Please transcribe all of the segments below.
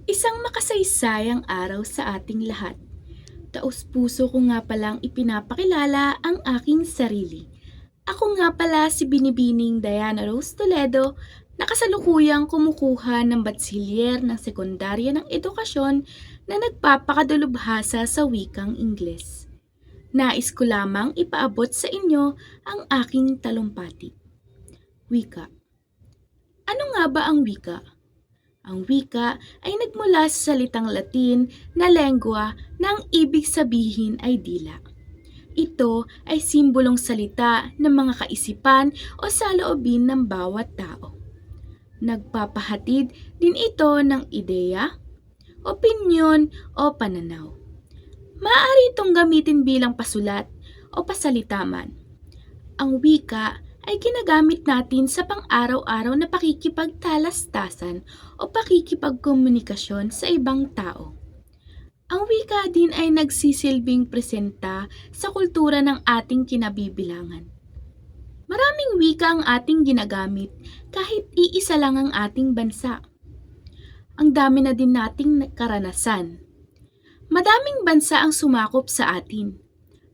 Isang makasaysayang araw sa ating lahat. Taos-puso ko nga palang ipinapakilala ang aking sarili. Ako nga pala si Binibining Diana Rose Toledo na kasalukuyang kumukuha ng batsilyer ng sekundarya ng edukasyon na nagpapakadalubhasa sa wikang Ingles. Nais ko lamang ipaabot sa inyo ang aking talumpati. Wika. Ano nga ba ang wika? Ang wika ay nagmula sa salitang Latin na lengua na ang ibig sabihin ay dila. Ito ay simbolong salita ng mga kaisipan o saloobin ng bawat tao. Nagpapahatid din ito ng ideya, opinyon o pananaw. Maaari itong gamitin bilang pasulat o pasalita man. Ang wika ay ginagamit natin sa pang-araw-araw na pakikipagtalastasan o pakikipagkomunikasyon sa ibang tao. Ang wika din ay nagsisilbing presenta sa kultura ng ating kinabibilangan. Maraming wika ang ating ginagamit kahit iisa lang ang ating bansa. Ang dami na din nating karanasan. Madaming bansa ang sumakop sa atin.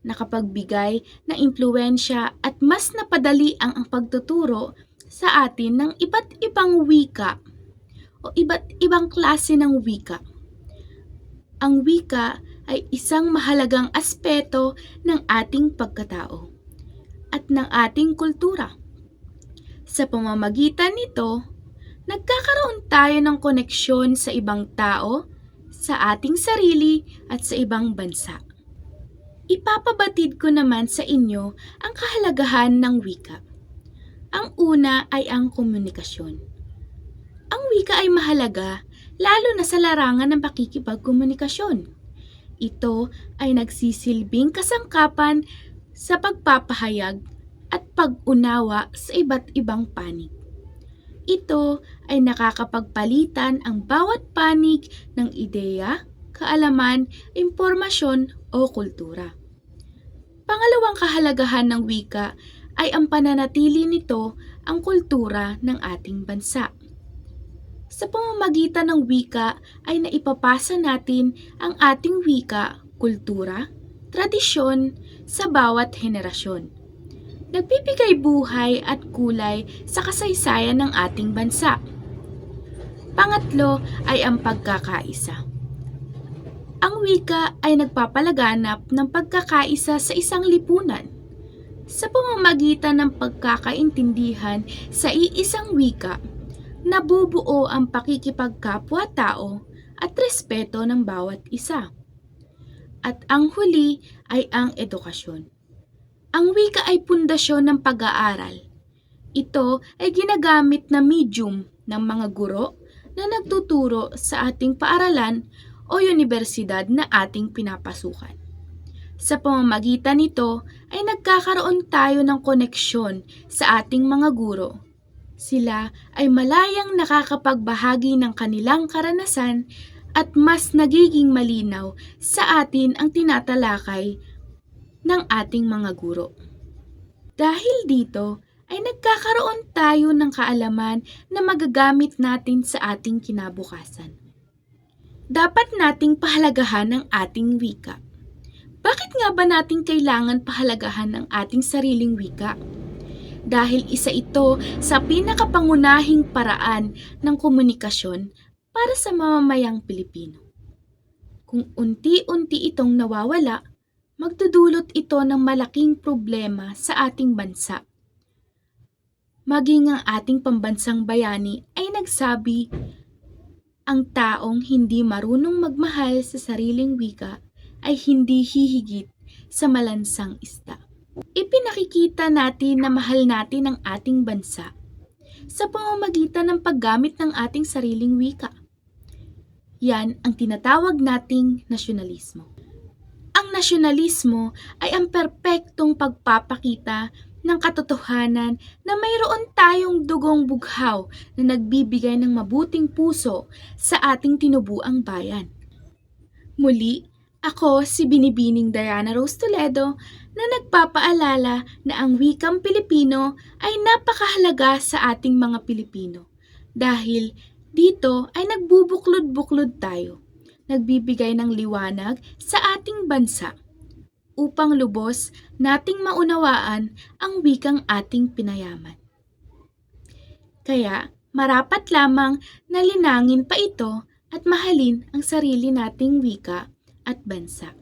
Nakapagbigay ng impluensya at mas napadali ang pagtuturo sa atin ng iba't ibang wika o iba't ibang klase ng wika. Ang wika ay isang mahalagang aspeto ng ating pagkatao at ng ating kultura. Sa pamamagitan nito, nagkakaroon tayo ng koneksyon sa ibang tao, sa ating sarili at sa ibang bansa. Ipapabatid ko naman sa inyo ang kahalagahan ng wika. Ang una ay ang komunikasyon. Ang wika ay mahalaga lalo na sa larangan ng pakikipagkomunikasyon. Ito ay nagsisilbing kasangkapan sa pagpapahayag at pag-unawa sa iba't ibang panig. Ito ay nakakapagpalitan ang bawat panig ng ideya, kaalaman, impormasyon o kultura. Pangalawang kahalagahan ng wika ay ang pananatili nito ang kultura ng ating bansa. Sa pamamagitan ng wika ay naipapasa natin ang ating wika, kultura, tradisyon sa bawat henerasyon. Nagbibigay buhay at kulay sa kasaysayan ng ating bansa. Pangatlo ay ang pagkakaisa. Ang wika ay nagpapalaganap ng pagkakaisa sa isang lipunan. Sa pamamagitan ng pagkakaintindihan sa iisang wika, nabubuo ang pakikipagkapwa-tao at respeto ng bawat isa. At ang huli ay ang edukasyon. Ang wika ay pundasyon ng pag-aaral. Ito ay ginagamit na medium ng mga guro na nagtuturo sa ating paaralan o universidad na ating pinapasukan. Sa pamamagitan nito ay nagkakaroon tayo ng koneksyon sa ating mga guro. Sila ay malayang nakakapagbahagi ng kanilang karanasan at mas nagiging malinaw sa atin ang tinatalakay ng ating mga guro. Dahil dito ay nagkakaroon tayo ng kaalaman na magagamit natin sa ating kinabukasan. Dapat nating pahalagahan ang ating wika. Bakit nga ba natin kailangan pahalagahan ang ating sariling wika? Dahil isa ito sa pinakapangunahing paraan ng komunikasyon para sa mamamayang Pilipino. Kung unti-unti itong nawawala, magdudulot ito ng malaking problema sa ating bansa. Maging ang ating pambansang bayani ay nagsabi, ang taong hindi marunong magmahal sa sariling wika ay hindi hihigit sa malansang isda. Ipinakikita natin na mahal natin ang ating bansa sa pamamagitan ng paggamit ng ating sariling wika. Yan ang tinatawag nating nasyonalismo. Ang nasyonalismo ay ang perpektong pagpapakita ng katotohanan na mayroon tayong dugong bughaw na nagbibigay ng mabuting puso sa ating tinubuang bayan. Muli, ako si Binibining Diana Rose Toledo na nagpapaalala na ang wikang Pilipino ay napakahalaga sa ating mga Pilipino dahil dito ay nagbubukas nagbubuklod-buklod tayo, nagbibigay ng liwanag sa ating bansa upang lubos nating maunawaan ang wikang ating pinayaman. Kaya marapat lamang na linangin pa ito at mahalin ang sarili nating wika at bansa.